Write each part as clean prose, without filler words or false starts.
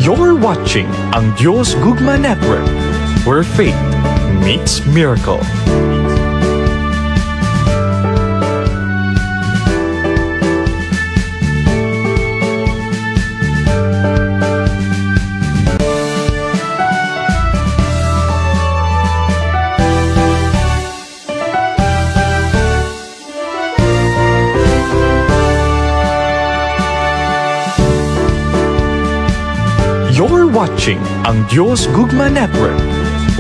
You're watching ang Diyos Gugma Network, where faith meets miracle. You're watching ang Diyos Gugma Network,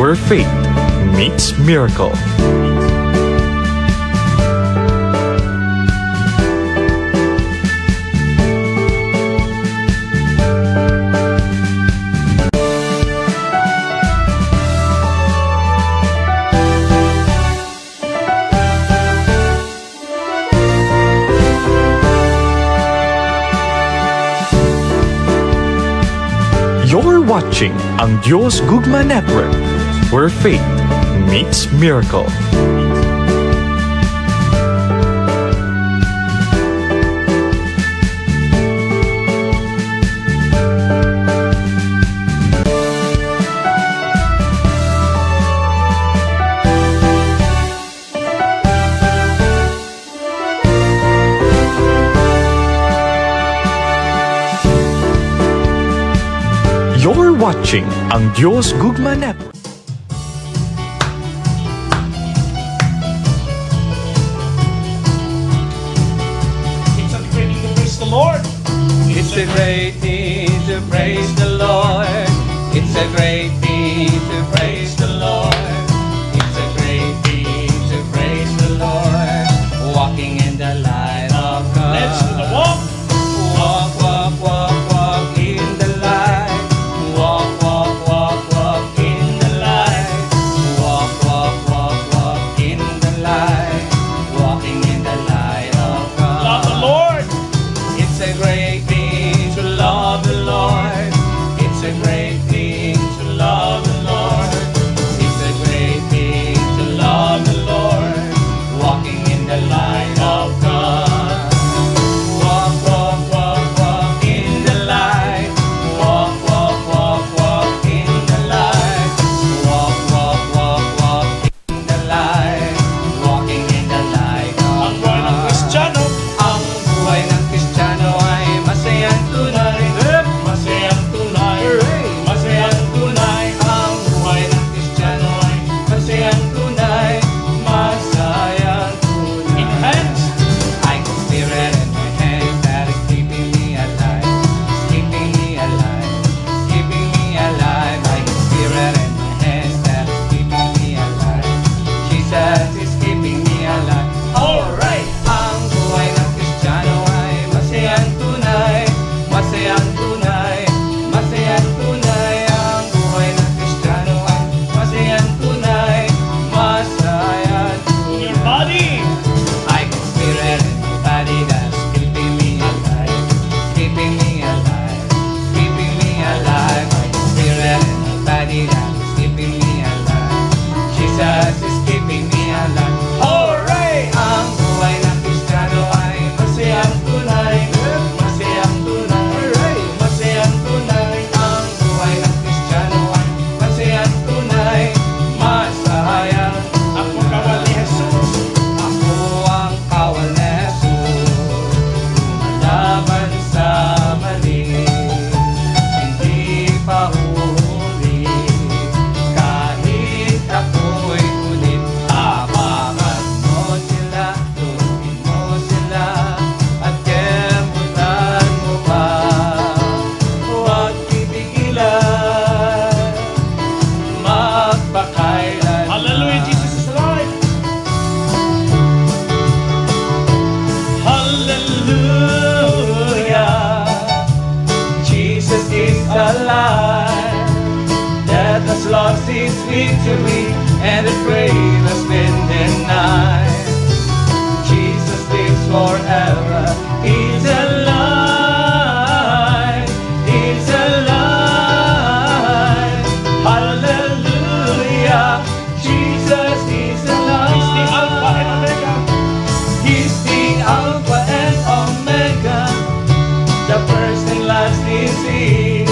where faith meets miracle. You're watching ang Diyos Gugma Network, where faith meets miracle. You're watching ang Diyos Gugma Network. It's a great thing to praise the Lord. It's a great thing to praise the Lord. It's a great thing to praise the Lord. It's a great thing to praise the Lord. Walking in the light of God. Let's do the walk. Walk, walk, walk, walk in the light. Walk, walk, walk, walk in the light. Walk, walk, walk, walk in the light. Walking in the light of God. Love the Lord. It's a great thing to love the Lord. It's a great thing to love the Lord. It's a great thing to love the Lord. Walking in the light of God. Walk, walk, walk, walk in the light. Walk, walk, walk, walk in the light. Walk, walk, walk, walk in the light. Walking in the light of Ang buhay ng God. Kristiyano. Ang buhay ng Kristiyano ay masayang tunay. Masayang tunay. Masayang tunay. Ang buhay ng Kristiyano ay masayang tunay. Masayang tunay. Enhanced. I can feel it in my hands that is keeping me alive. Keeping me alive. Keeping me alive. I can feel it in my hands that is keeping me alive. Jesus is keeping me alive. Alright! Ang buhay ng Kristiyano ay masayang tunay. Masayang tunay. Masayang tunay. Ang buhay ng Kristiyano ay masayang tunay. Masayang tunay. Your body. I can feel it in my body that's keeping me alive. Keeping me alive. Keeping me alive. I can feel it in my body that's keeping me alive. Jesus is keeping me alive. Alright! Ang buhay ng Kristiyano ay masayang tunay. Masayang tunay. Masayang tunay. Ang buhay ng Kristiyano ay masayang tunay. Masayang Ako kawal ni Jesus. ako ang kawal ni Jesus, lumalaban sa mali, hindi pa huli, kahit ako'y ulit. Abangan mo sila, tuwin mo sila, at kemutan mo pa, huwag pipigilan, magpakailan. Hallelujah, Jesus is alive. Hallelujah, Jesus is alive. Death has lost its victory, and the grave has been denied. Jesus lives forever. He's alive. He's alive. Hallelujah, Jesus is alive. He's the Alpha and Omega. He's the Alpha and Omega, the first and last is He.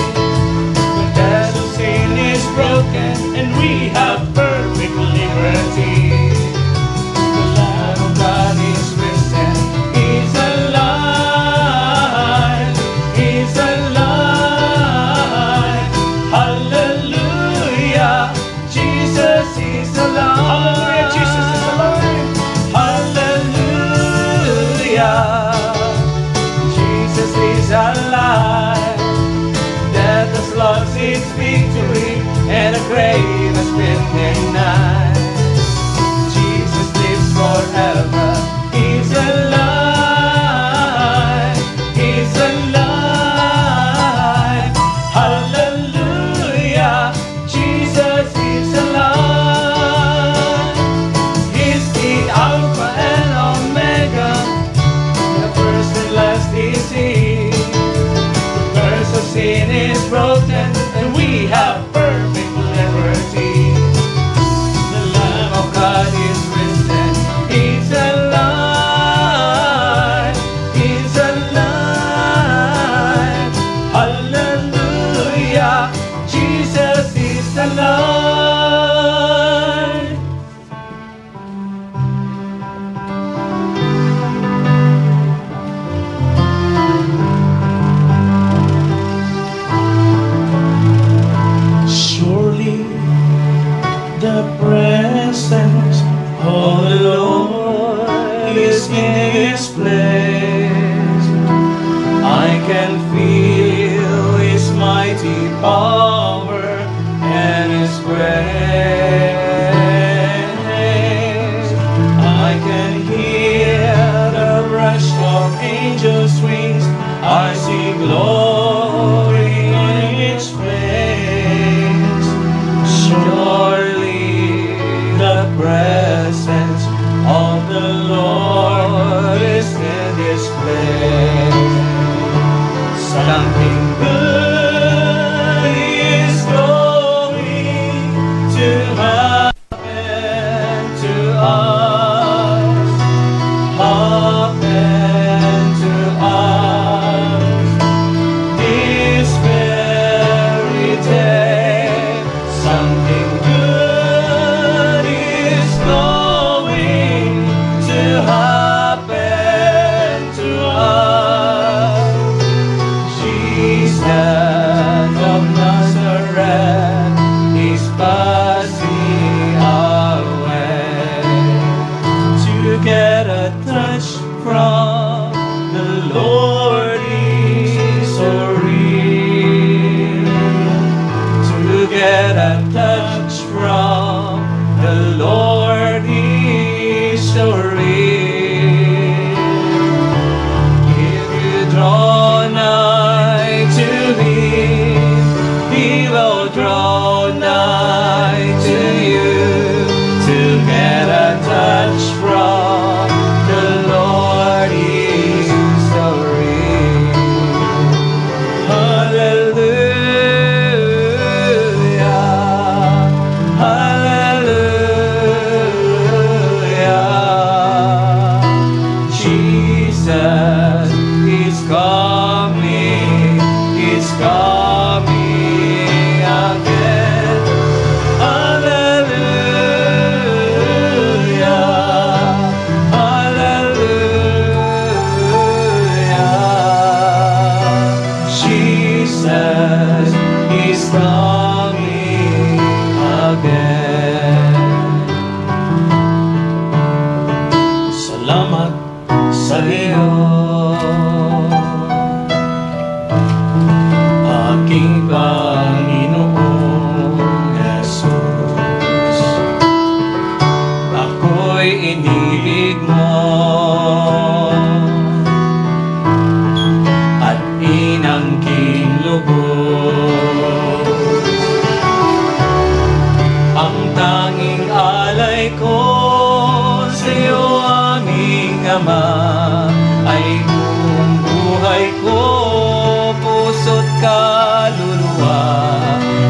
something good is going to happen to us. Happen to us this very day. Something good is going to happen to us. Jesus of Nazareth is passing our way. To get a touch from the Lord is so real. To get a touch from the Lord is so real. If you draw nigh to Him, He will draw nigh to you. To get a touch from the Lord is so real. Hallelujah, hallelujah. Jesus is coming, is coming again. Hallelujah, hallelujah. Jesus is coming again. Salamat sa iyo, aking Panginoong Jesus. Ako'y inibig mo at inangking lubos. Ang tanging alay ko sa'yo, aming Ama, ay buong buhay ko, puso't kaluluwa.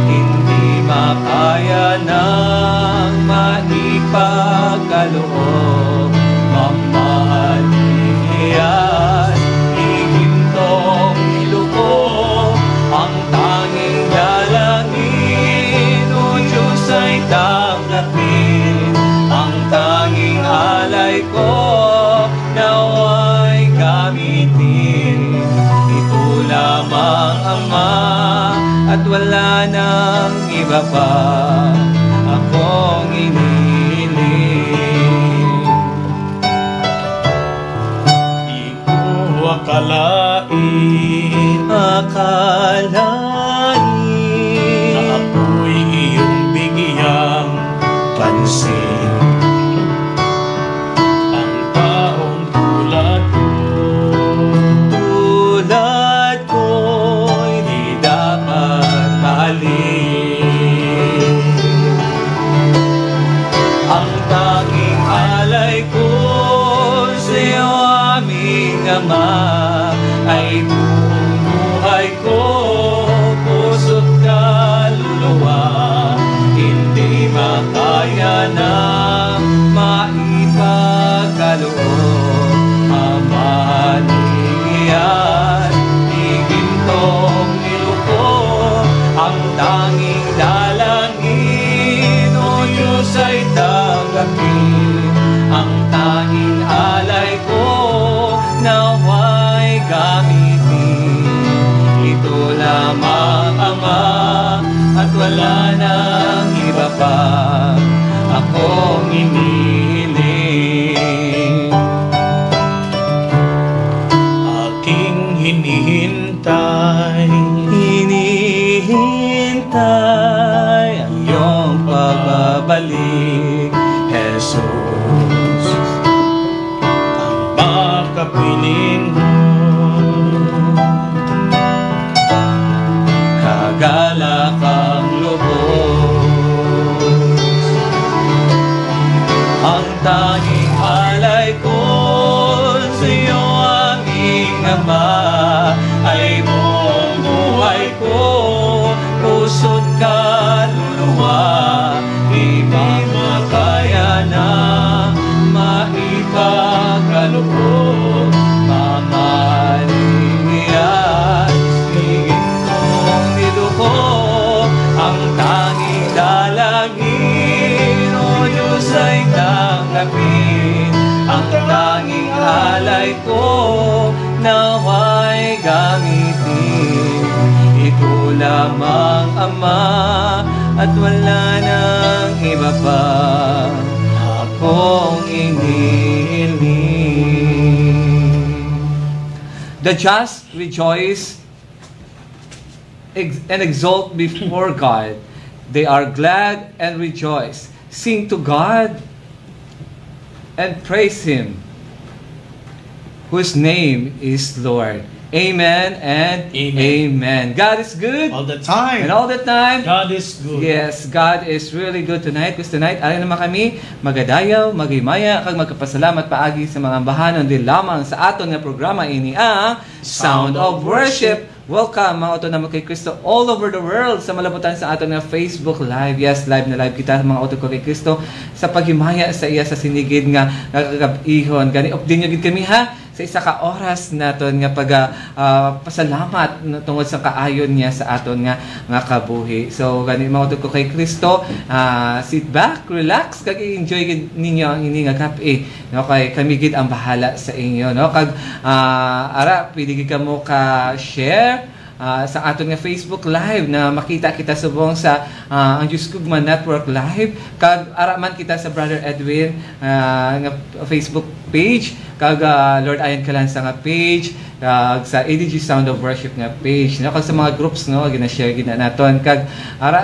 Hindi makaya ng maipagkaloob. Mamahalin iyan, igintong ilubog. Ang tanging dalangin, O Diyos, ay tanggapin. Ang tanging alay ko, nawa'y gamitin. Ito lamang, Ama, at wala nang iba pa akong inihiling. Di ko akalain na ako'y iyong bigyang pansin. Ang taong tulad ko'y di dapat mahalin. Ang tanging alay ko sa'yo, aming Ama, ay buong buhay ko, puso't kaluluwa. Hindi makaya na maipagkaloob. Mamahalin iyan, igintong nilubog. Ang tanging dalangin, O Diyos, ay tanggapin. Ang tanging alay ko, nawa'y gamitin. Ito lamang, Ama, at wala nang iba pa akong inihiling. Aking hinihintay ang iyong pagbabalik, Jesus. Ang makapiling mo, kagalakang lubos. Ang tanging alay ko sa'yo, aming Ama, ay mo lamang Ama, at wala nang iba pa akong inihiling. The just rejoice and exult before God. They are glad and rejoice. Sing to God and praise Him, whose name is Lord. Amen and amen. God is good. All the time. And all the time. God is good. Yes, God is really good tonight. Because tonight, alam naman kami, magadayaw, magimaya, kag magkapasalamat paagi sa mga bahanon din lamang sa aton nga programa ini ang Sound of Worship. Welcome mga auto naman kay Kristo all over the world sa malabutan sa aton nga Facebook Live. Yes, live na live kita mga auto ko kay Kristo sa paghimaya sa iya sa sinigid nga nagagabihon. Gani update nyo gid kami ha sa isa ka oras naton nga pasalamat tungod sa kaayon niya sa aton nga kabuhi. So gani mga auto ko kay Kristo, sit back, relax, kag enjoy gid ninyo ang ini nga kape. No, kay kami gid ang bahala sa inyo, no? Kag ara pili gid kamo ka share sa aton nga Facebook Live na makita kita subong sa ang Diyos Gugma Network Live. Kag araman kita sa Brother Edwin nga Facebook page, kag Lord Ayan Kalansa nga page, kag sa ADG Sound of Worship nga page, no? Kag sa mga groups, no, gina-share gid naton. Kag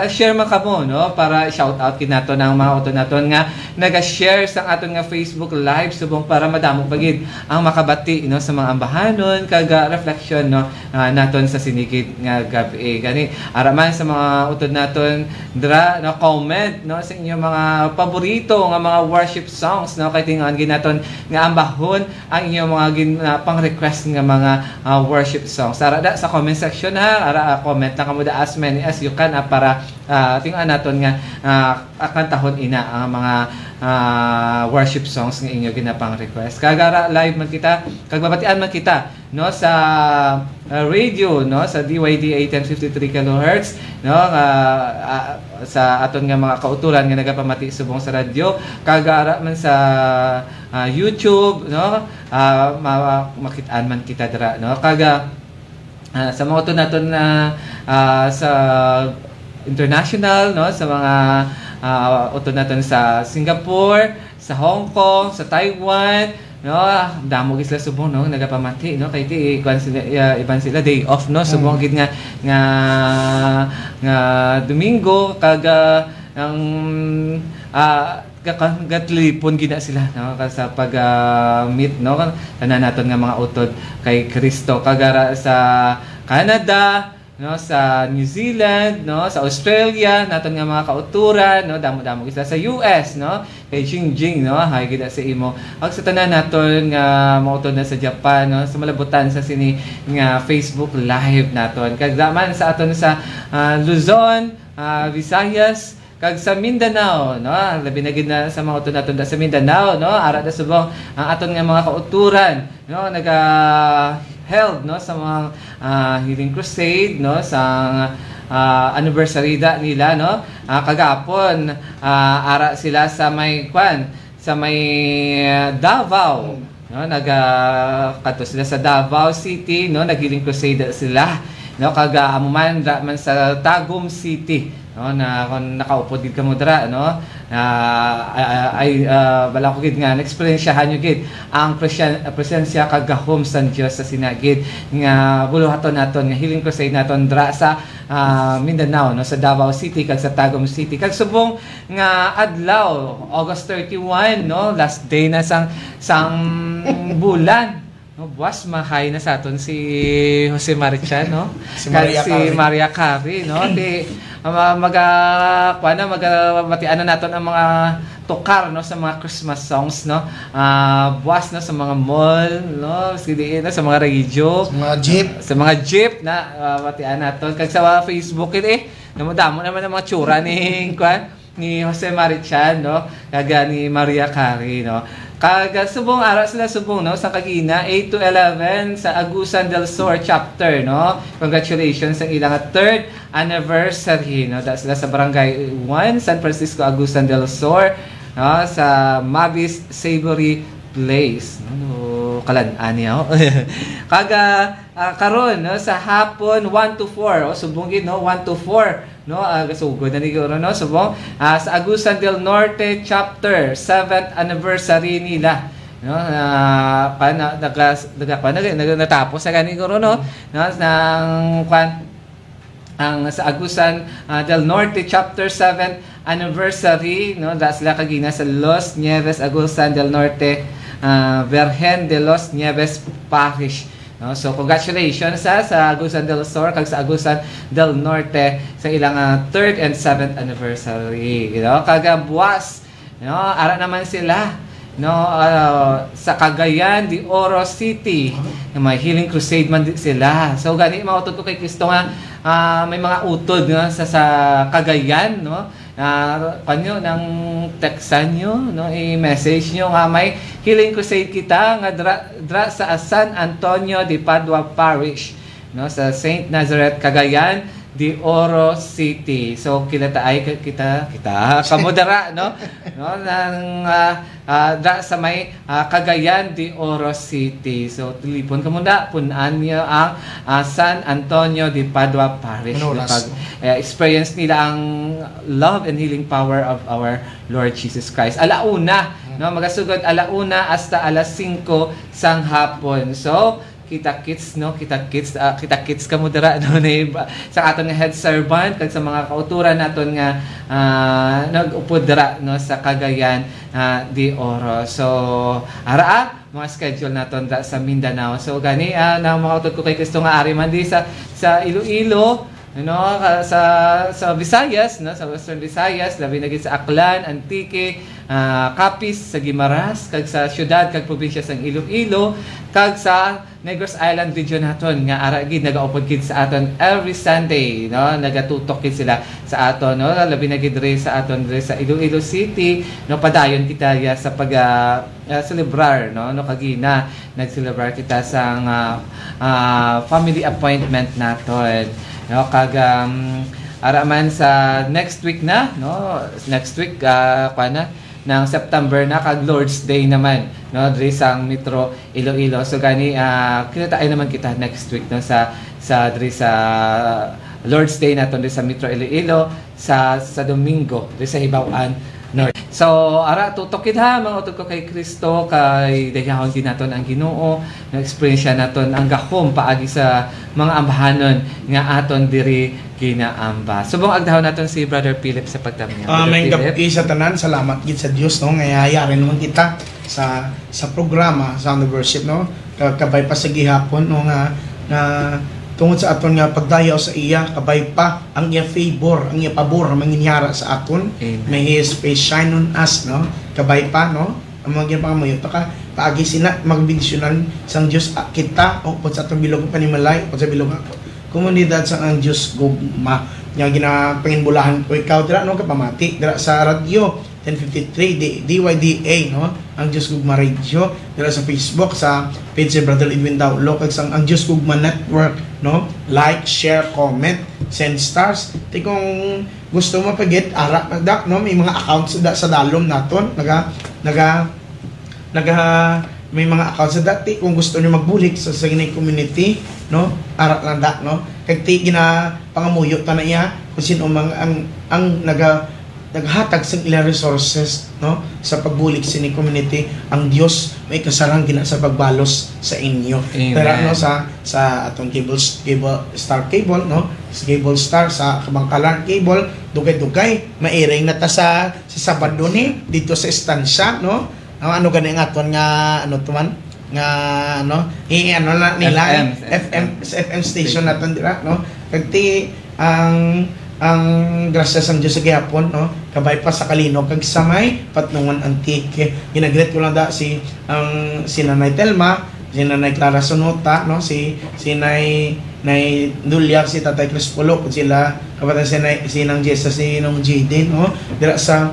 share man kamo, no, para shout out gid naton ang mga auto naton nga naga-share sa aton nga Facebook Live subong para madamo pagid ang makabati, no, sa mga ambahanon kag reflection, no, naton sa sinigid nga gabi. Gani araman sa mga utod naton dra, no, comment, no, sa inyong mga paborito nga mga worship songs, no, kay tingan gid naton nga ambahon ang inyong mga pang-request nga mga worship songs. Ara da sa comment section ha, ara comment na kamo da as many as you can para tingan naton nga kantahon ina ang mga worship songs nga inyo ginapang request. Kagara live man kita, kag babatian man kita, no, sa radio, no, sa DYD 1053 kHz, no, sa aton nga mga kauturan nga nagapamati subong sa radyo, kagara man sa YouTube, no, makitaan man kita dira, no, kaga sa mga to naton na sa international, no, sa mga utod natin sa Singapore, sa Hong Kong, sa Taiwan, no, damo gid sila subong, no, nagapamati, no, kay ti kwan sila iban sila day off, no, subong gid nga Domingo kag ang gatlipon gina sila, no, sa pag meet, no, tanan naton nga mga utod kay Kristo kagara sa Canada, no, sa New Zealand, no, sa Australia naton nga mga kauturan, no, damo-damo isa sa US, no, kay Jingjing, no, hay gid sa imo. Ag sa tanan naton nga mautod na sa Japan, no, sa malabutan sa sini nga Facebook Live naton. Kag daman sa aton sa Luzon, Visayas, kag sa Mindanao, no, labi na gid na sa mga utod naton sa Mindanao, no, ara da subong ang aton nga mga kauturan, no, held, no, sa mga Healing Crusade, no, sa anniversary da nila, no, kagapon ara sila sa may Davao, no, kadto sila sa Davao City, no, nag-Healing Crusade sila, no, amuman man sa Tagum City, no, na kung nakaupod gid kamo dira, no, bala ko gid nga na-experiensyahan nyo gid ang presensya kag gahom sa Dios sa sinagid nga buluhaton naton nga Healing Crusade naton dra sa Mindanao, no, sa Davao City kag sa Tagum City. Kag subong nga adlaw August 31, no, last day na sang bulan, no, buwas mahay na sa aton si Jose Marichan, no, si Maria Carey, no, di magabatian na naton ang mga tukar, no, sa mga Christmas songs, no, buwas na sa mga mall, no, sa mga radio, sa mga jeep na batian naton. Kag sa Facebook namudamo naman ang mga tsura ni Jose Marichan, no, kag ni Maria Carey, no. Kag subong ara sila subong, no, sa Kagina 8 to 11 sa Agusan del Sur chapter, no. Congratulations sa ilang 3rd anniversary, no. Da sila sa Barangay 1 San Francisco Agusan del Sur, no, sa Mabis Savory Place, no. kalan-an niya. Kaga karon no sa hapon 1 to 4 subong gid no 1 to 4 no gasugod na ni no subong sa Agusan del Norte chapter 7th anniversary nila no natapos sa kani guro no nang ang sa Agusan del Norte chapter 7 anniversary no da sila kagina sa Los Nieves Agusan del Norte Virgen de Los Nieves Parish no so congratulations sa Agusan del Sur kag sa Agusan del Norte sa ilang 3rd and 7th anniversary kaga buwas no ara naman sila no sa Cagayan de Oro City may healing crusade man sila so gani mautod ko kay Kristo nga may mga utod no sa Cagayan no kanyo ng textan nyo no i-message nyo nga may healing crusade kita nga dra sa San Antonio de Padua Parish no sa Saint Nazareth Cagayan de Oro City. So kita kamodara no nang da sa may Cagayan de Oro City. So telefon ka muna punan niyo ang San Antonio de Padua Parish. Experience nila ang love and healing power of our Lord Jesus Christ. Alauna no magasugod alauna hasta alas 5 sang hapon. So kita-kits ka mo dira no sa aton nga head servant kag sa mga kauturan naton nga nag-upod dira no sa Cagayan de Oro. So ara mga schedule naton da sa Mindanao. So gani na mga utod ko kay Kristo nga ari man di sa Iloilo no sa Visayas no sa Western Visayas labi na gid sa Aklan, Antique, Capiz sa Guimaras kag sa syudad kag probinsya sang Iloilo kag sa Negros Island region naton nga ara gid nagaupod gid sa aton every Sunday no nagatutok gid sila sa aton no labi na gid sa aton sa Iloilo City no padayon kita sa pag celebrar no kagina nag-celebrar kita sang family appointment naton no kag ara man sa next week na no next week ng September na kag Lord's Day naman no diri sang Metro Iloilo. So gani kinatain naman kita next week no sa diri sa Lord's Day naton diri sa Metro Iloilo sa Domingo diri sa Hibaw-an North. So ara tutok kid ha mga utod ko kay Kristo kay dayahon din naton ang Ginoo na experience naton ang gahom paagi sa mga ambahanon nga aton diri ginaamba. Subong agdahon naton si Brother Philip sa pagtamnya. May gabi sa tanan, salamat gid sa Dios no nga yayari naman kita sa programa Sound of Worship no. Kabay pa sa gihapon no nga tungod sa aton nga pagdayaw sa iya kabay pa ang iya favor, ang iya pabor manginyara sa aton. May His face shine on us no. Kabay pa no. Ang mga ginapamayo ka paagi sina magbigsyunan sang Dios kita o sa atong bilog panimalay o sa bilog komunidad sa ang Diyos gugma nga ginapanginbulahan ko ikaw dira no kapamati dira sa radyo 1053 DYDA no ang Diyos Gugma Radio dira sa Facebook sa page si Brother Edwin Daulo kag sang ang Diyos Gugma Network no like share comment send stars ti kung gusto mo pagit ara dak no may mga accounts sa dalom naton naga may mga accounts sa dati kung gusto niyo magbulik sa Saginay community no arak lang da no kag ti gina pangamuyo ta na iya kung sino ang naghatag sa ilang resources no sa pagbulik sa ni community ang Dios may kasarang gina sa pagbalos sa inyo. Pero no sa atong cable star cable no sa cable star sa Kabangkalan cable dugay-dugay mairing na ta sa Sabado ni dito sa istansya no ano gani nga aton nga ano tuman nga ano ano na nila FM station naton dira no kagti ang grasya sang Dios sa gihapon no kabay pa sa Kalinog kag sa may Patnungan Antique ginagreet ko lang da si Nanay Telma si Nanay Clara Sonota no si Nay Dulia si Tatay Crispolo kung sila kapatid si Nang Jessa si Nong Jidin no dira sa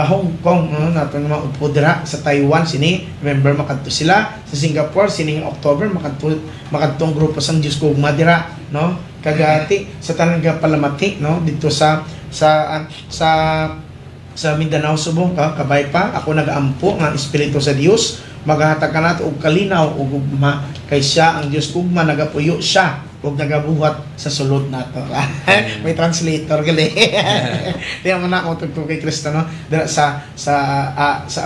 Hong Kong no naton maupo dira sa Taiwan sini November makadto sila sa Singapore sining October makadtong grupo sang Dios Gugma dira no kagati sa tanang palamati no dito sa Mindanao subong kabay pa ako nagaampo nga espiritu sa Dios maghatag ka nato og kalinaw ug ugma kay siya ang Dios ugma nagapuyo siya ug nagabuhat sa sulod nato. May translator gali. Di man ako tugtog kay Kristo no. Dira sa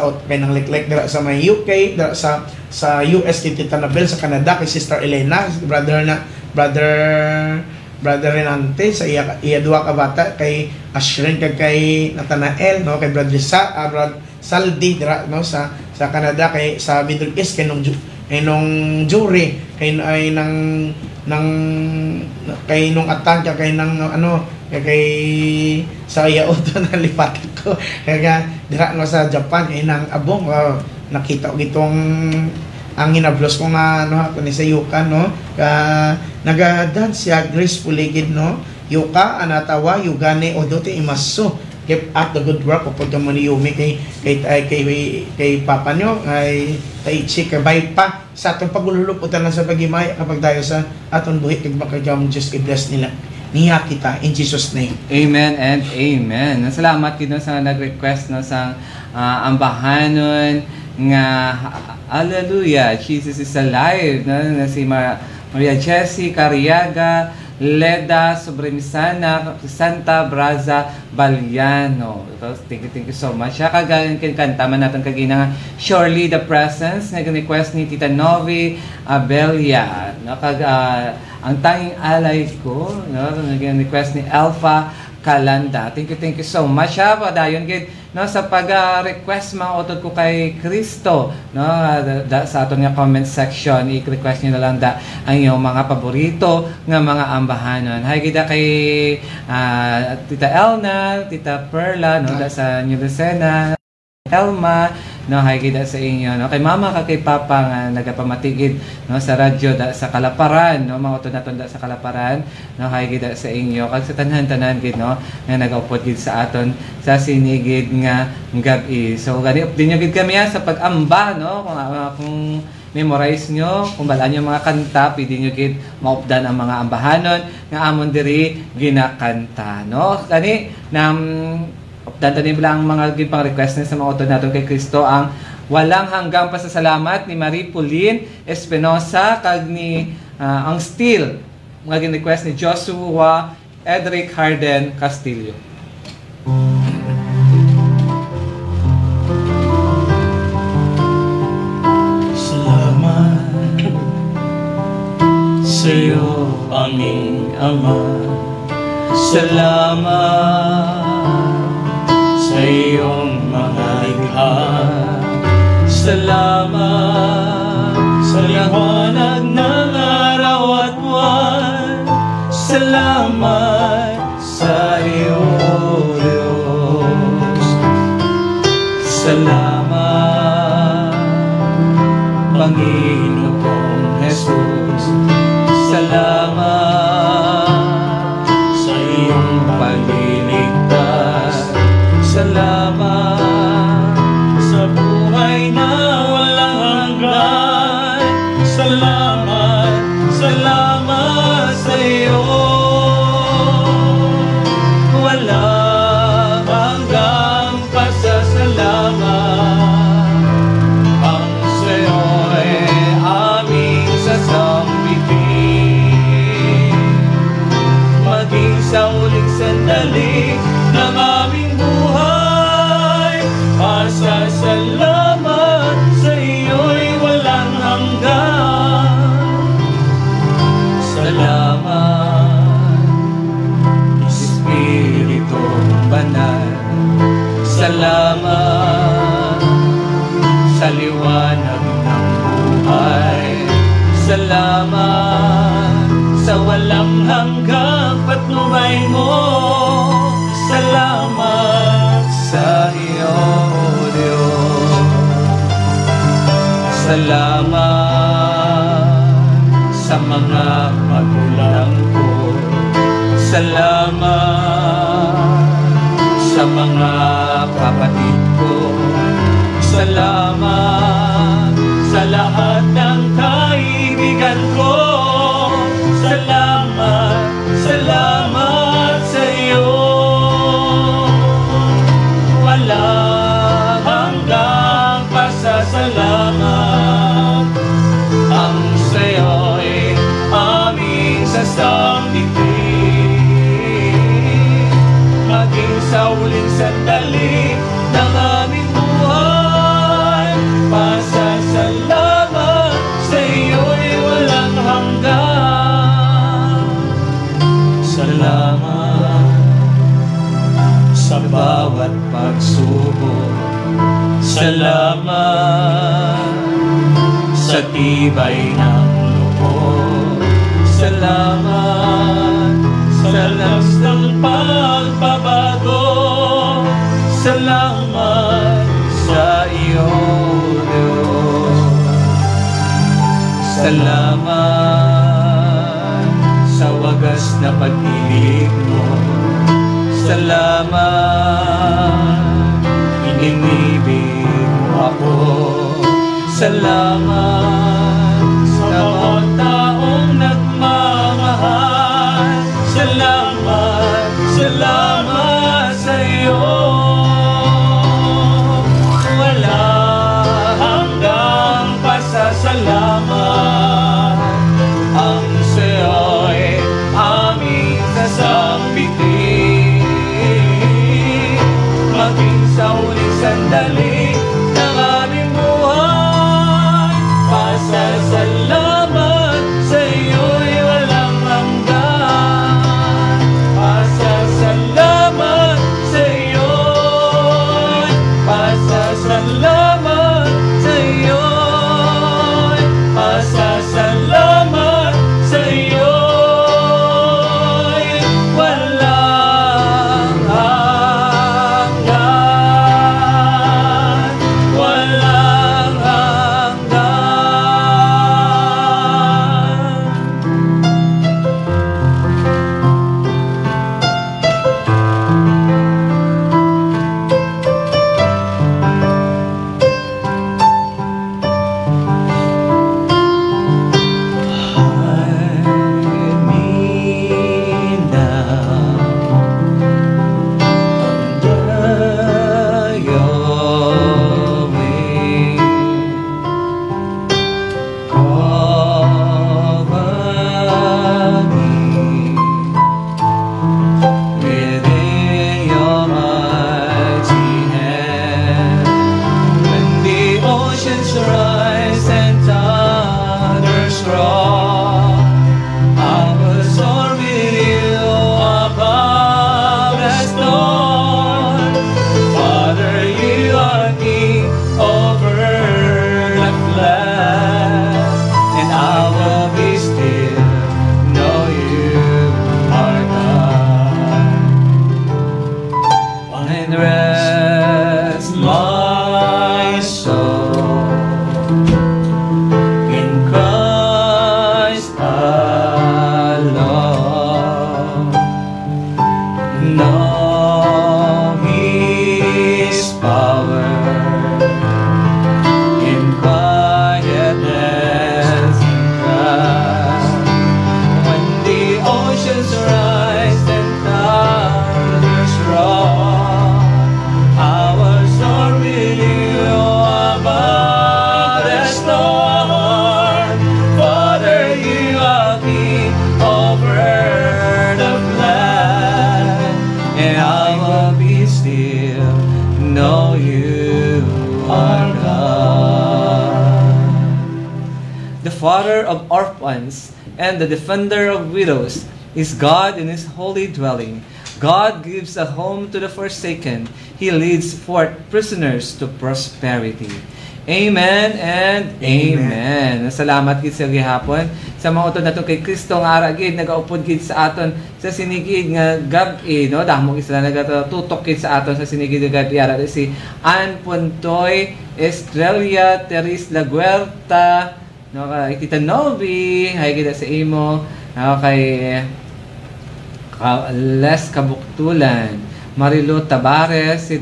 out kay nang liklek dira sa may UK, dira sa US kay Tita Nabel, sa Canada kay Sister Elena, brother Renante sa iya duha ka bata kay Ashrin kag kay Nathanael no, kay brother Saldi dira no sa Canada, kay sa Middle East kay nung jury kay ay nang kay nung Atangka kay nang ano kay sa Yaoto na lipat ko kaya dira no sa Japan kay nang abong nakita ko gitong ang hinablos ko nga ano ako ni sa Yuka no naga-dance siya gracefully gid no Yuka anatawa yugane odote imaso keep up the good work upod ka mo ni Yumi kay papa nyo ay Taichi kabay pa sa atong pagluluputan lang sa pagimay kapag tayo sa atong buhi kag makagam Diyos i-bless nila niya kita in Jesus name. Amen and amen. Salamat kid sa nag-request no sa ambahanon nga hallelujah Jesus is alive no si Maria Jessie Cariaga Leda Sobremisana Santa Braza Baliano. Thank you so much. Siya kagaling kanta man natin kagina Surely the Presence nag-request ni Tita Novi Abelia no ang tanging alay ko no nag-request ni Alpha Kalanda. Thank you so much ha padayon gid no sa pag-request mga utod ko kay Kristo no sa aton nga comment section i-request niyo na lang ang iyong mga paborito nga mga ambahanon. Hay kita kay Tita Elna, Tita Perla no sa New Lucena, Elma no hay kita sa inyo no kay mama kay papa nga nagapamatigid no sa radyo sa Kalaparan no mga utod naton sa Kalaparan no hay kita sa inyo kag sa tanan-tanan gid no nga nagaupod gid sa aton sa sinigid nga gabi. So gani din nyo gid kami sa pag-amba no kung memorize nyo kung balaan nyo mga kanta pwede nyo gid maupdan ang mga ambahanon nga amon diri ginakanta no gani dantanin lang mga pang request sa mga utod natin kay Kristo ang walang hanggang pasasalamat ni Marie Pauline Espinosa kag ni ang Still mga request ni Joshua Edric Harden Castillo. Salamat sa iyo aming Ama, salamat sa iyong mga likha, salamat sa liwanag ng araw at buwan, salamat sa iyo, Diyos. Salamat, Panginoong Jesus. Salamat sa iyong pagliligtas. Salamat sa buhay na walang hanggan. Salamat, salamat sa iyo. Walang hanggang pasasalamat. Ang sa iyo'y aming sasambitin. Maging sa uling sandali ng aming buhay, pasasalamat sa iyo'y walang hanggan. Salamat, Espiritong Banal. Salamat sa liwanag ng buhay. Salamat sa walang hanggang patnubay mo. Salamat sa iyo, Diyos. Salamat sa mga magulang ko. Salamat sa mga kapatid ko. Salamat sa lahat ng kaibigan ko. Salamat, salamat sa iyo. Walang hanggang pasasalamat. ngiti, maging sa huling sandali ng aming buhay. Pasasalamat sa iyo'y walang hanggan. Salamat sa bawat pagsubok. Salamat sa tibay ng loob. Salamat sa lakas ng pagbabago. Salamat sa iyong Diyos. Salamat sa wagas na pag-ibig mo. Salamat, inibig mo ako. Salamat sa bawat taong nagmamahal. Salamat, salamat sa iyo. Wala hanggang pasasalamat ang sa'yo'y aming sasambitin. Maging sa huling sandali ng aming buhay. Pasasalamat sa iyo'y walang hanggan. Pasasalamat sa iyo'y, pasasalamat sa iyo'y, pasasalamat sa iyo'y walang hanggan. Walang hanggan. Hide me now under your wing. Cover me within your mighty hand. When the oceans rise and thunders roar, I will soar with you above the storm. Father, you are king over the flood, and I will be still, know you are God. And rest my soul in Christ alone. Know His power in quietness and trust. When the oceans rise and thunders roar, I will soar with you above the storm. Father, you are king over the flood, and I will be still, know you are God. The Father of orphans and the defender of widows is God in His holy dwelling. God gives a home to the forsaken. He leads forth prisoners to prosperity. Amen and amen. Salamat gid sa gihapon sa mga utod nato kay Kristo nga ara gid nagaupod gid sa aton sa sinigid nga gab-i, no? Damo gid sila nagatutok gid sa aton sa sinigid nga gab-i ara si Ann Puntoy, Estrella Teres Laguerta, no, kay Tita Novi, hay gid sa imo, no, kay Les Kabuktulan, Marilu Tabares,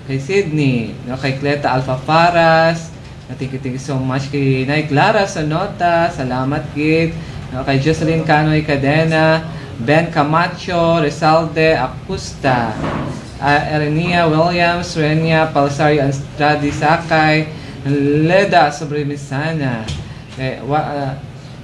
kay Sydney, no, kay Cleta Alfafaras, thank you so much kay Nay Clara Sonota, salamat gid, no, kay Jocelyn Canoy Cadena, Ben Camacho, Resalde Acusta, Erenia Williams, Renia Palsario Anstradi Sakay, Leda Sobremisana,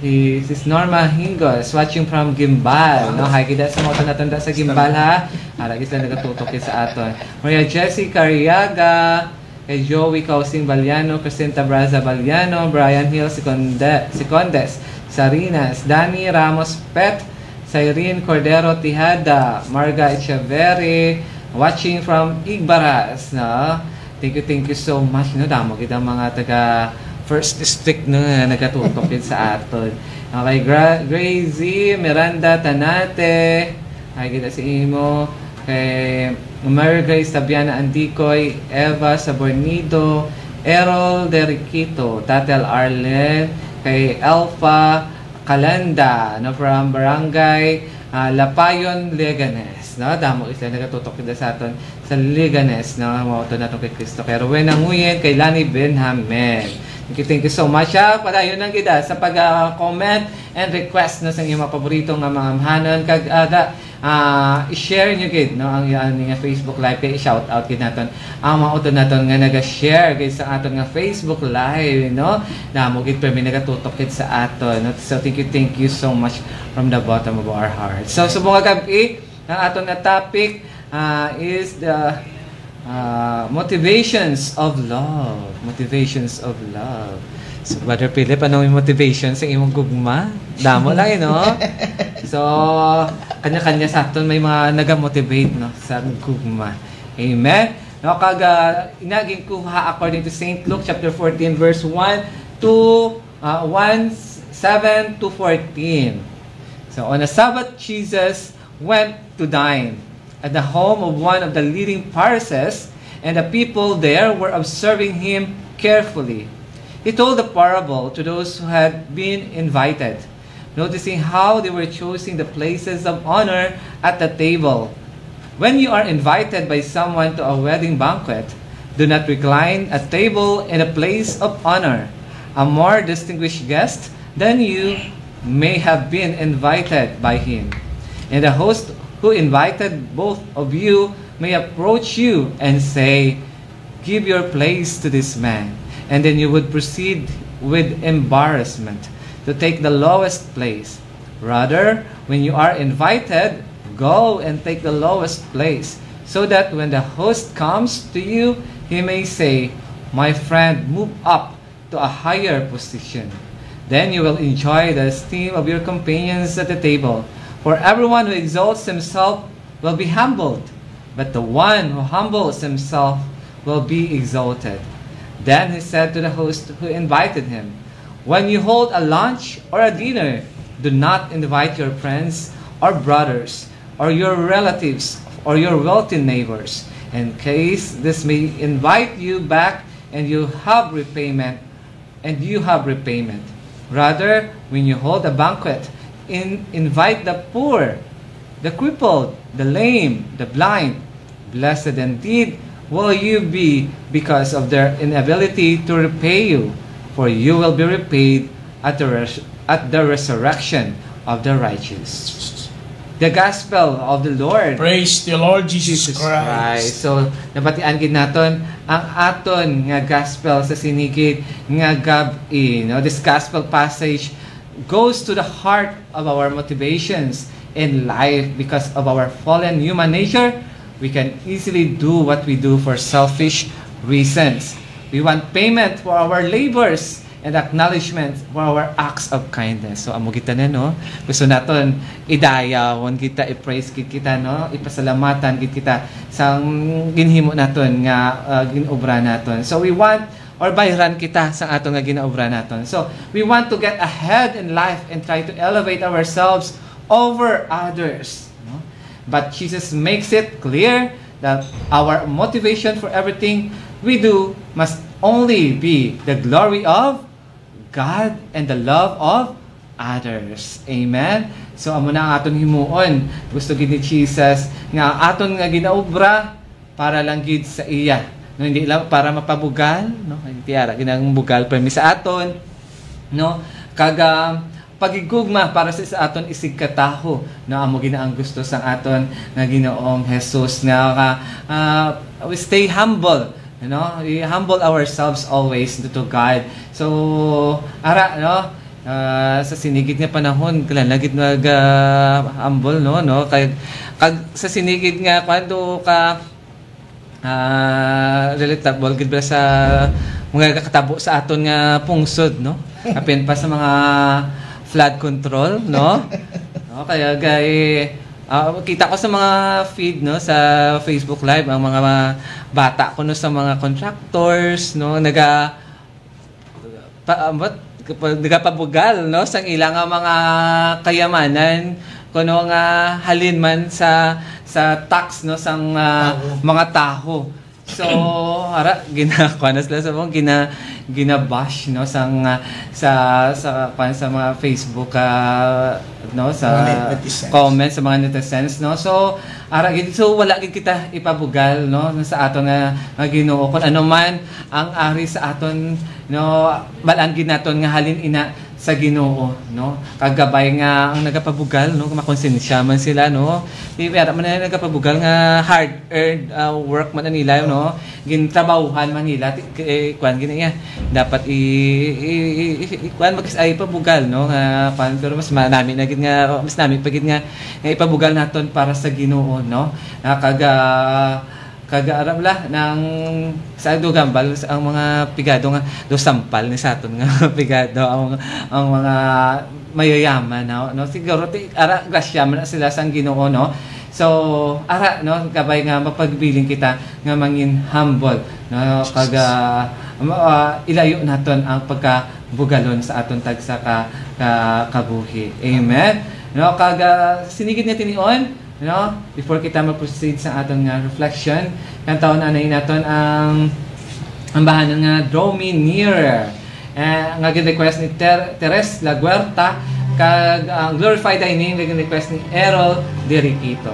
Sis Norma Hingos watching from Gimbal, no? Hay kita sa mga natanda sa Gimbal ha. Ara kita nagatutok sa aton. Maria Jessie Cariaga, kay Joey Causing Baliano, Cristina Braza Baliano, Brian Hill Sicondes, Sarinas, Danny Ramos Pet, Cyrene Cordero Tijada, Marga Echeverry, watching from Igbaras, no? Thank you so much, no? Damo kita mga taga First District na nagatutok sa aton. Okay, Gracie, Miranda Tanate, ay kita si Imo, kay Mary Grace Tabiana Anticoy, Eva Sabornido, Errol Deriquito, Tatel Arlen, kay Alpha Calanda, no, from Barangay Lapayon, Leganes, no? Damo isa nagatutok kita sa aton sa Leganes, no? Mauto na kay Cristo. Kay Rowena Nguyen, kay Lani Benjamin. Thank you so much padayon lang kita sa pag-comment and request no sa inyong mga paborito nga mga amhanon kag i-share nyo gid no ang nga Facebook live kay shout out gid naton ang mga auto naton nga naga-share gid sa aton nga Facebook live no damo gid permi nagatutok gid sa aton no? So thank you so much from the bottom of our hearts. So subong gabi ang aton nga topic is the motivations of love. Motivations of love. So, Brother Philip, anong yung motivation sa imong gugma? Damo lang, no? So, kanya-kanya sa aton may mga nag-motivate, no? Sa gugma. Amen? No, inaging kuha according to St. Luke chapter 14, verse 1 to 7 to 14. So, on a Sabbath, Jesus went to dine at the home of one of the leading Pharisees, and the people there were observing him carefully. He told the parable to those who had been invited, noticing how they were choosing the places of honor at the table. When you are invited by someone to a wedding banquet, do not recline at table in a place of honor. A more distinguished guest than you may have been invited by him. And the host who invited both of you may approach you and say, "Give your place to this man." And then you would proceed with embarrassment to take the lowest place. Rather, when you are invited, go and take the lowest place, so that when the host comes to you, he may say, "My friend, move up to a higher position." Then you will enjoy the esteem of your companions at the table. For everyone who exalts himself will be humbled, but the one who humbles himself will be exalted. Then he said to the host who invited him, "When you hold a lunch or a dinner, do not invite your friends or brothers or your relatives or your wealthy neighbors, in case this may invite you back and you have repayment. Rather, when you hold a banquet, invite the poor, the crippled, the lame, the blind. Blessed indeed will you be because of their inability to repay you, for you will be repaid at the resurrection of the righteous." The Gospel of the Lord. Praise the Lord Jesus Christ. So, nabatian gid naton ang aton nga gospel sa sinigid nga gabi. No? This gospel passage goes to the heart of our motivations in life. Because of our fallen human nature, we can easily do what we do for selfish reasons. We want payment for our labors and acknowledgement for our acts of kindness. So amo kita na no, gusto naton idayawon kita, i-praise kita no, ipasalamatan kita sa ginhimo naton nga ginobra naton. So we want or bayran kita sa ato nga ginaobra naton. So, we want to get ahead in life and try to elevate ourselves over others. No? But Jesus makes it clear that our motivation for everything we do must only be the glory of God and the love of others. Amen? So, amo na ang aton himuon. Gusto gid ni Jesus nga aton nga ginaobra para lang gid sa iya. No, hindi lang para mapabugal, no? Tiara ginang bugal permi sa aton, no? Kaga pagigugma para sa aton isig kataho, no? Amo ginaang gusto sang aton nga Ginoong Jesus nga we stay humble, you know? We humble ourselves always to God. So ara, no? sa sinigid nga panahon kalalagit nag humble no kag sa sinigid nga kwando ka relatable gid ba sa mga katabo sa aton nga pungsod no apin pa sa mga flood control no kaya gay kita ko sa mga feed no sa Facebook Live ang mga bata ko no sa mga contractors no nagapabugal no sang ilang mga kayamanan kuno nga halin man sa tax no sang mga taho. So ara ginakuha na sila sa mga ginabash no sang sa mga Facebook no sa comments sa mga netizens no. So ara so wala gid kita ipabugal no sa aton nga Ginoo kun ano man ang ari sa aton no balaan gid naton nga halin ina sa Ginoo no kagabay nga ang nagapabugal no makonsensya man sila no di para man nagapabugal nga hard earned work man nila no gintrabahuhan man nila kuan gini ya dapat kuan ay pabugal no nga pero mas nami na gid nga mas nami pa gid nga ipabugal naton para sa Ginoo no kagaaram la ng sa dugambal ang mga pigado nga do sampal ni saton nga pigado ang mga mayayaman no siguro ara grasya man sila sang Ginoo no so ara no kabay nga mapagbiling kita nga mangin humble no ilayo naton ang pagkabugalon sa aton tagsa kabuhi amen no sinigid nga tinion no before kita mag-proceed sa aton nga reflection kantaon na naton ang bahanan nga Draw Me Near nga request ni Teres Laguerta kag Glorify Thy Name request ni Errol Deriquito.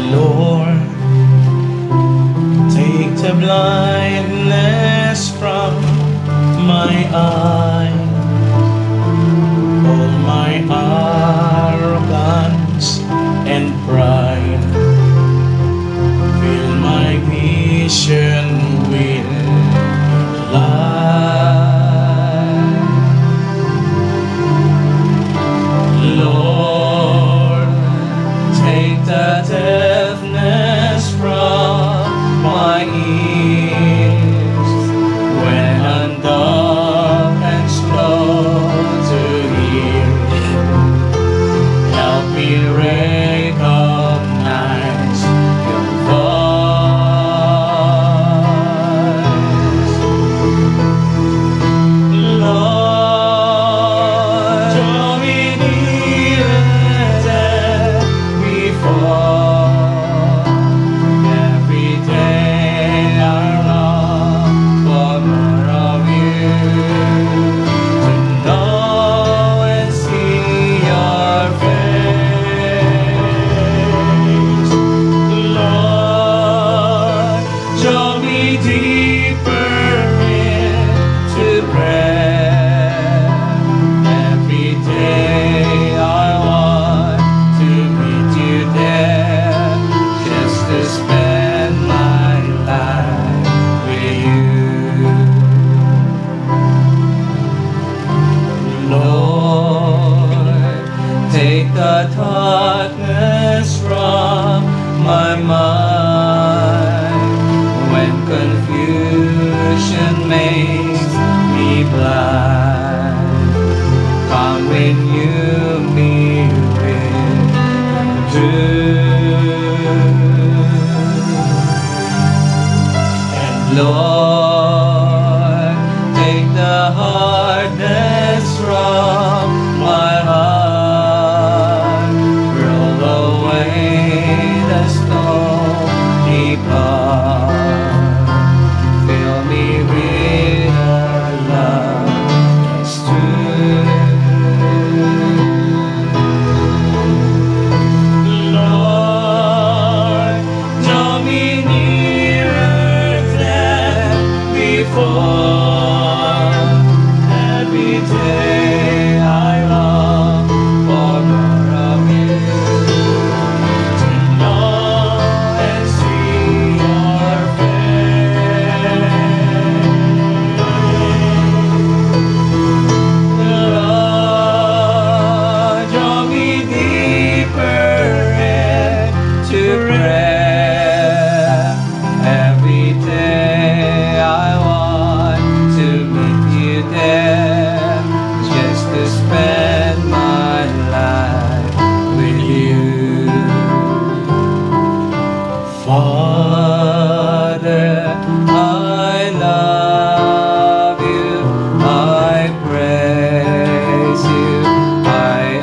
Lord, take the blindness from my eyes, all my arrogance and pride, fill my vision with light. Lord, take the deafness from my ears when I'm dumb and slow to hear. Help me recognize your voice. Lord, draw me nearer than before. Every day I long for more of you, to know and see your face. Lord, draw me deeper into prayer. Every day I want to meet you there, just to spend my life with you. Lord, take the darkness from my mind when confusion makes me blind. Come when you meet with truth. And Lord, take the hardness from my heart, roll away the stony part, fill me with your love that's true. Lord, draw me nearer than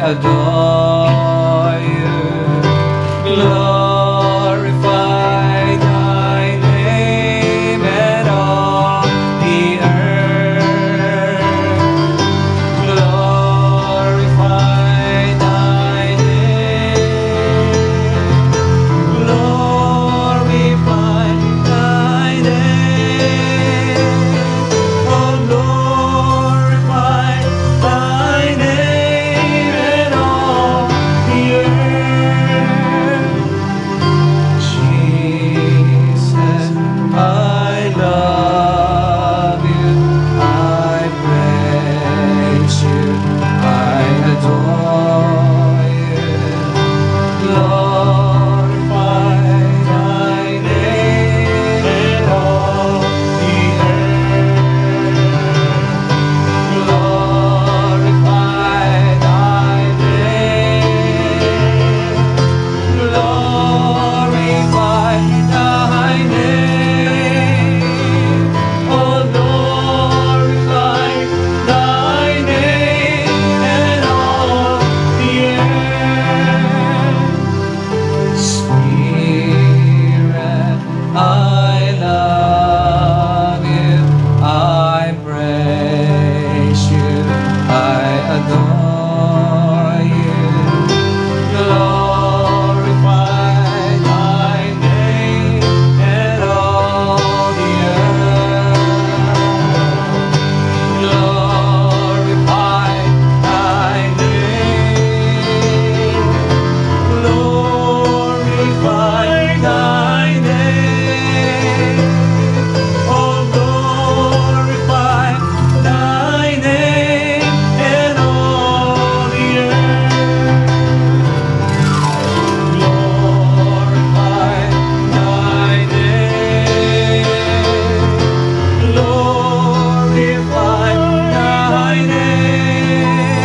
adore you. Glorify thy name and all the earth. Glorify thy name. Glorify thy name. Oh, glorify thy name and all the earth. Jesus, I love you, I praise you, I adore you. Glorify thy name and all the earth. Glorify thy name. Glorify thy name. Oh, glorify thy name and all the earth. Spirit, I love you, I praise you, I adore you. Glorify thy name and all the earth. Glorify thy name. Glorify thy name. Oh, glorify thy name and all the earth. Glorify thy name. Glorify thy name.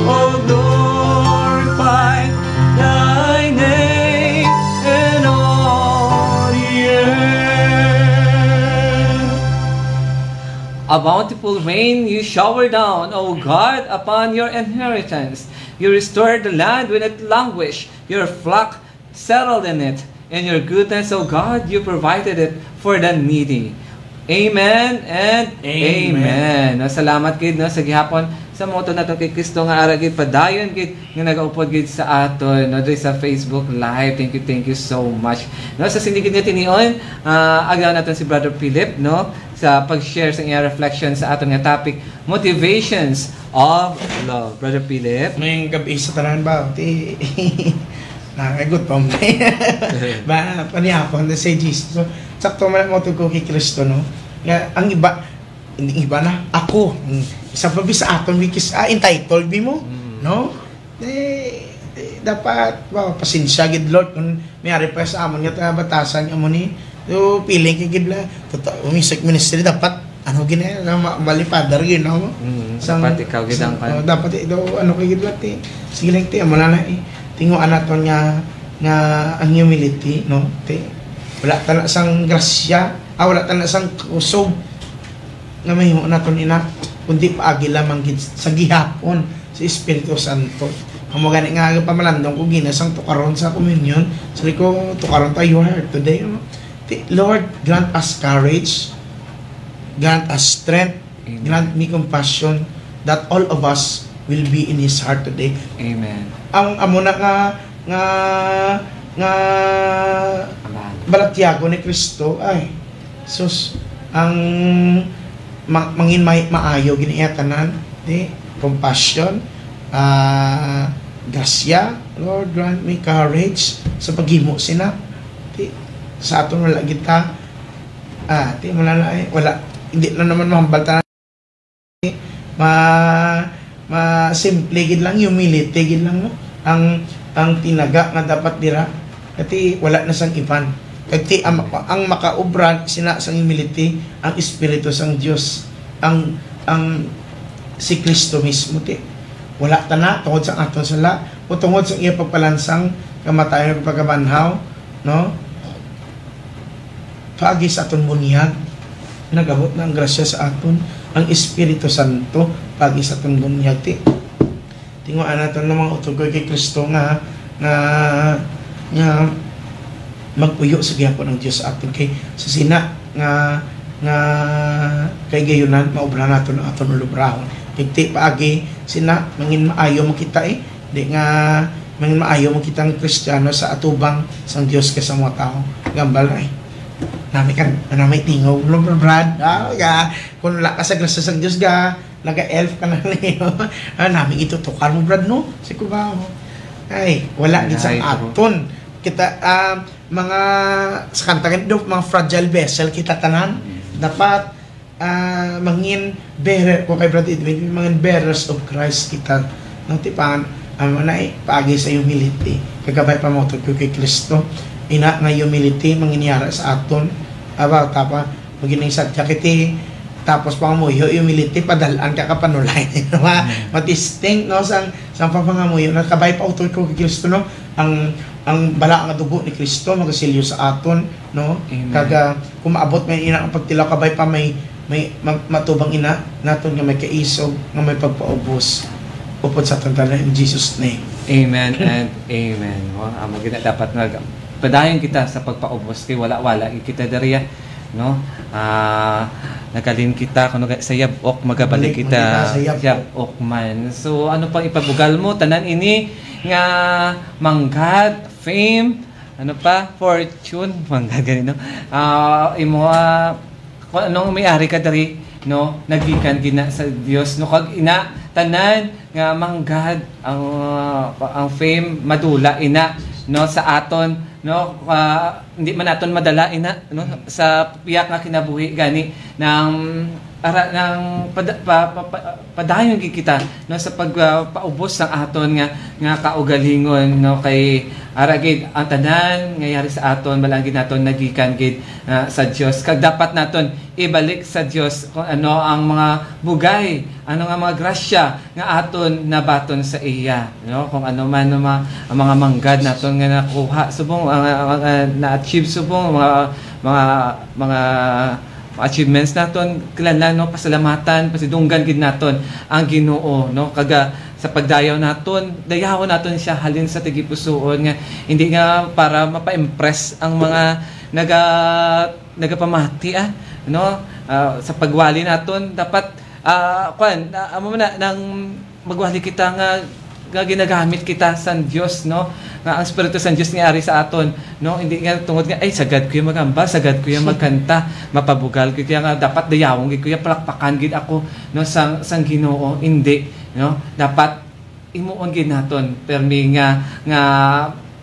Oh, glorify thy name and all the earth. A bountiful rain you shower down, O God, upon your inheritance. You restored the land when it languished. Your flock settled in it. In your goodness, O God, you provided it for the needy. Amen and amen. No, salamat gid no sa gihapon sa moto nato kay Kristo nga ara gid padayon gid nga nagaupod gid sa aton no diri sa Facebook Live. Thank you so much. No sa sinigid nga tinion, agaw naton si Brother Philip no sa pag-share sa iyang reflection sa aton nga topic, motivations of love. Brother Philip. May gabi sa tanan ba? Ti nakagot pa mo. Ba paniyapon na si Jesus. So, sakto man mo ko kay Kristo no. Nga ang iba hindi iba na ako. Isa pa sa aton wikis entitled bi mo, no? Dapat pasensya gid Lord kung mayari pa sa amon nga batasan amo ni. So piling kay gid la music ministry dapat ano gina na mali father gid no. Dapat ikaw gid ang dapat ito ano kay gid lati. Sige lang ti amo na tingo anaton nga ang humility no. Wala ta na sang grasya, wala ta na sang kusog nga mahimo naton ina kundi paagi lamang gid sa gihapon sa Espiritu Santo. Amo gani nga pamalandong ko ginasang tukaron sa communion, sabi ko tukaron tayo heart today no. Lord, grant us courage, grant us strength, grant me compassion that all of us will be in His heart today. Amen. Ang amo na nga balatyago ni Kristo ay sus ang mangin maayo giniatanan compassion, grasya. Lord, grant me courage sa paghimo sina sa aton wala kita wala hindi na naman mahambalta simple gid lang, humility gid lang no? ang tinaga nga dapat dira kati wala na sang iban kati ang makaubran sina sang humility ang Espiritu sang Dios ang si Kristo mismo wala ta na tungod sa aton sala o tungod sa iya pagpalansang kamatayon pagkabanhaw no paagi sa aton bunyag nagabot na ang grasya sa aton ang Espiritu Santo paagi sa aton bunyag tinguan naton ng mga utugoy kay Kristo nga magpuyo sa gihapon ng Dios aton kay sa sina nga kay gayunan maobra naton ang aton ulubrahon kiti paagi sina mangin maayo makita di nga mangin maayo makita ang Kristiyano sa atubang sang Dios kay sa mga tao gambal nami tingaw Brad kung wala ka sa grasya sang Dios naga-elf ka na niyo nami itutukar mo Brad no si kubaho ay wala gid sang aton kita mga sa kantangan do mga fragile vessel kita tanan dapat mangin bearer ko kay Brad Edwin mangin bearers of Christ kita no tipan paagi sa humility kagabay pa mo kay Kristo ina nga humility manginiyara sa aton about tapa magining sadya kiti tapos pangamuyo humility padalaan ka kapanulay matisting no sang papangamuyo nakabay pa utol ko kay Kristo no ang bala nga dugo ni Kristo magasilyo sa aton no kaga kumaabot may ina ang pagtilaw kabay pa may matubang ina naton nga may kaisog nga may pagpaubos upod sa tantanan in Jesus name. Amen and amen. Amo gina dapat padayon kita sa pagpaubos kay wala kita dariya no nakalin kita kuno sa yabok magabalik kita sa yabok man. So ano pang ipabugal mo tanan ini nga manggad fame ano pa fortune manggad ganino imo kung anong may-ari ka diri no nagikan gina sa Dios no kag ina tanan nga manggad ang fame madula ina no sa aton no hindi man naton madala ina no sa piyak nga kinabuhi gani ng padayon kita no sa pagpaubos ng aton nga kaugalingon no kay aragid ang tanan ngayari sa aton balangin naton nagikan gid sa Dios kag dapat naton ibalik sa Dios kung ano ang mga bugay ano nga mga grasya nga aton nabaton sa iya no kung ano man ang mga manggad naton nga nakuha subong na-achieve subong mga achievements naton kilanlan no pasalamatan pasidunggan gid naton ang Ginoo no kaga sa pagdayaw naton dayawon naton siya halin sa tigipusoon nga hindi nga para mapa-impress ang mga nagapamati no sa pagwali naton dapat amo na nang magwali kita nga ginagamit kita sa Dios no nga ang Espiritu sa Dios nga ari sa aton no hindi nga tungod nga ay sagad ko yung magamba sagad ko yung magkanta mapabugal gid nga dapat dayawon gid ko yung palakpakan gid ako no sang Ginoo hindi no dapat imuon gid naton permi nga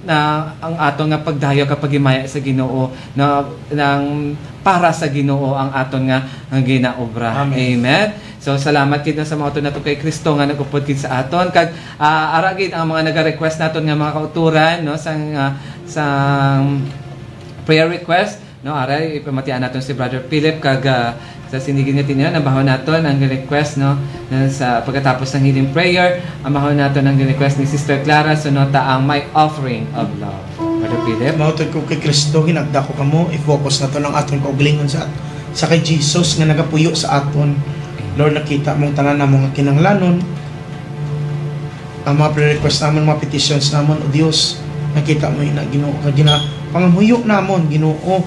na ang aton nga pagdayo kapag himaya sa Ginoo na nang para sa Ginoo ang aton nga ginaobra. Amen. So salamat gid sa mga nato kay Kristo nga nagupod gid sa aton kag ara gid ang mga naga-request naton nga mga kauturan no sa prayer request no ara ipamatian naton si Brother Philip kag sa sinigin natin niya nabahon naton ang request no sa pagkatapos ng healing prayer ang bahon naton ang request ni Sister Clara sunota ang my offering of love. Brother Philip mautod ko kay Kristo hinagda ko kamo i-focus naton ang aton kaugalingon sa kay Jesus nga nagapuyo sa aton. Lord, nakita mong tanan na mga kinanglanon ang mga prayer request namon mga petitions namon o Dios nakita mo ina Ginoo nga pangamuyo namon Ginoo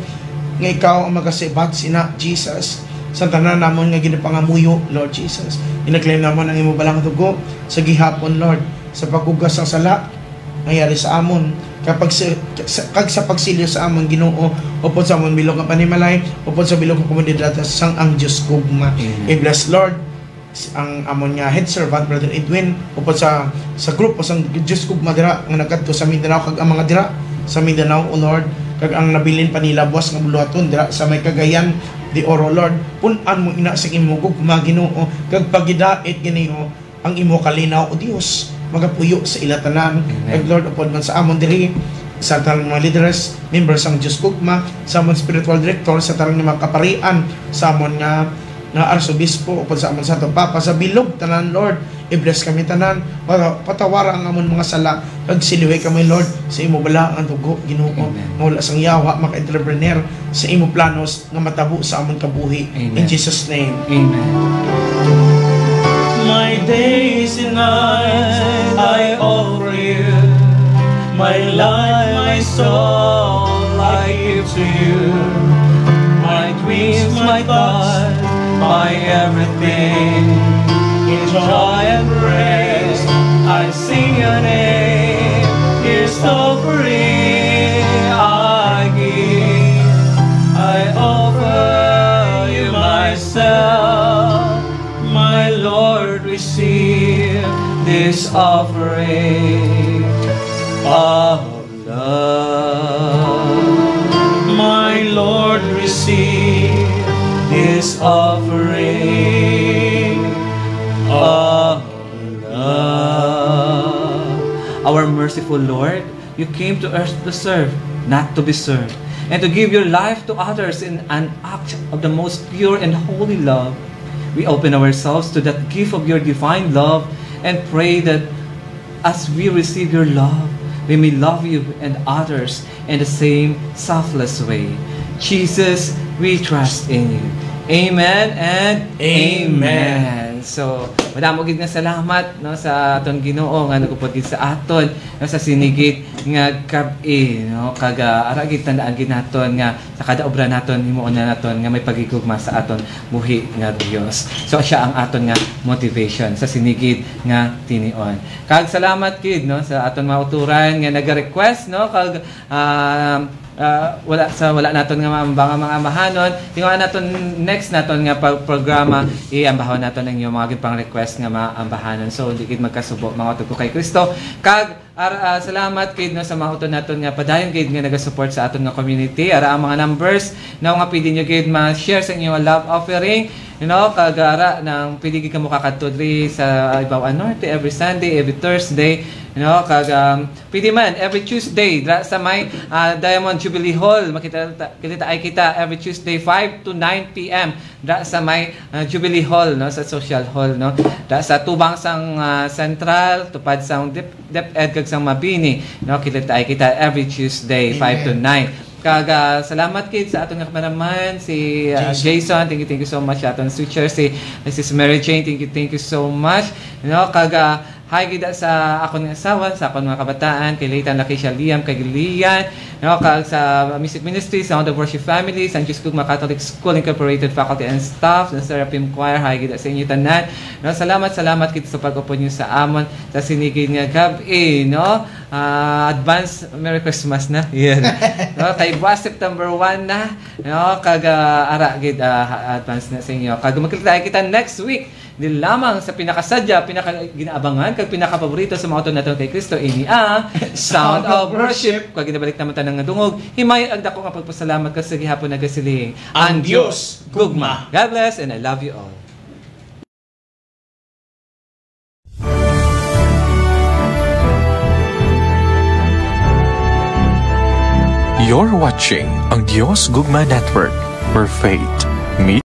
nga ikaw ang magasibat sina Jesus sa tanan namon nga ginapangamuyo Lord Jesus inaklaim namon ang imo balang dugo sa gihapon Lord sa paghugas ng sala nangyari sa amon kapag sa pagsilyo sa amon Ginoo upod sa amon bilog nga panimalay upod sa bilog nga komunidad sang ang Dios gugma i-bless Lord ang amon nga head servant Brother Edwin upod sa grupo sang Dios gugma dira nga nagkadto sa Mindanao kag ang mga dira sa Mindanao o Lord kag ang nabilin pa nila boss nga buluhaton dira sa may Cagayan de Oro Lord pun-an mo ina sa imo gugma Ginoo kag pagidait Ginoo ang imo kalinaw o Dios magapuyo sa ilatanan kag Lord upod man sa amon diri sa talang mga leaders members sang Dios gugma sa amon spiritual director sa talang mga kaparian sa amon nga arsobispo upod sa amon Santo Papa sa bilog tanan Lord i-bless kami tanan patawara ang amon mga sala kag siliway kami Lord sa imo bala ang dugo Ginoo mawala sang yawa maka-entrepreneur sa imo planos nga matabo sa amon kabuhi in Jesus name amen. My days and nights My life, my soul, I give to you. My dreams, my thoughts, my everything. In joy and praise, I sing your name. Here's offering I give. I offer you myself. My Lord, receive this offering of love. My Lord, receive this offering of love. Our merciful Lord, you came to earth to serve, not to be served, and to give your life to others in an act of the most pure and holy love. We open ourselves to that gift of your divine love and pray that as we receive your love, we may love you and others in the same selfless way. Jesus, we trust in you. Amen and amen. So, madamo gid nga salamat no sa aton Ginoo nga nagupod gid sa aton no, sa sinigit nga kab-i no kaga ara gid tandaan gid naton nga sa kada obra naton himuon na naton nga may pagigugma sa aton buhi nga Dios. So siya ang aton nga motivation sa sinigit nga tinion. Kag salamat gid no sa aton mga uturan nga naga-request no kag wala naton nga mga amahanon tingon naton next naton nga programa iambahon naton ang inyong mga pang request nga maambahanon. So digid magkasubo mga utod ko kay Kristo kag salamat kid no sa mga utod naton nga padayon kid nga naga-support sa aton nga community. Ara ang mga numbers na nga pwede nyo kid ma-share sa inyong love offering. You know, kagara nang pwede gid kamo kakadto diri sa Ibawan Norte every Sunday, every Thursday. You know, pwede man every Tuesday sa may Diamond Jubilee Hall. Makita every Tuesday 5 to 9 PM sa may Jubilee Hall no sa Social Hall no. Sa tubang sang Central tupad sang DepEd kag sang Mabini no kita every Tuesday 5 to 9. Salamat kid sa atong kameraman si Jason, thank you so much aton switcher si Mrs. Mary Jane, thank you so much. You know, hi gid sa akong asawa, sa akong mga kabataan, kay Leighton Lakeisha Liam, kay Lian, no, sa Music Ministry, sa The Worship Family, San Jose Gugma Catholic School Incorporated Faculty and Staff, sa Seraphim Choir, hi gid sa inyo tanan. No, salamat kid sa pag-upod niyo sa amon sa sinigid nga gabi, no. Advance Merry Christmas na. Yan. No, kay September 1 na, no, ara gid advance na sa inyo. Kag magkita next week di lamang sa pinakasadya, pinakaginaabangan kag pinakapaborito sa mga utod naton kay Kristo ini ang Sound of Worship. Kag ginabalik naman tanang nga dungog, himay ang dako nga pagpasalamat kasi gihapon nagasiling ang Dios gugma. God bless and I love you all. You're watching ang Diyos Gugma Network, where faith meets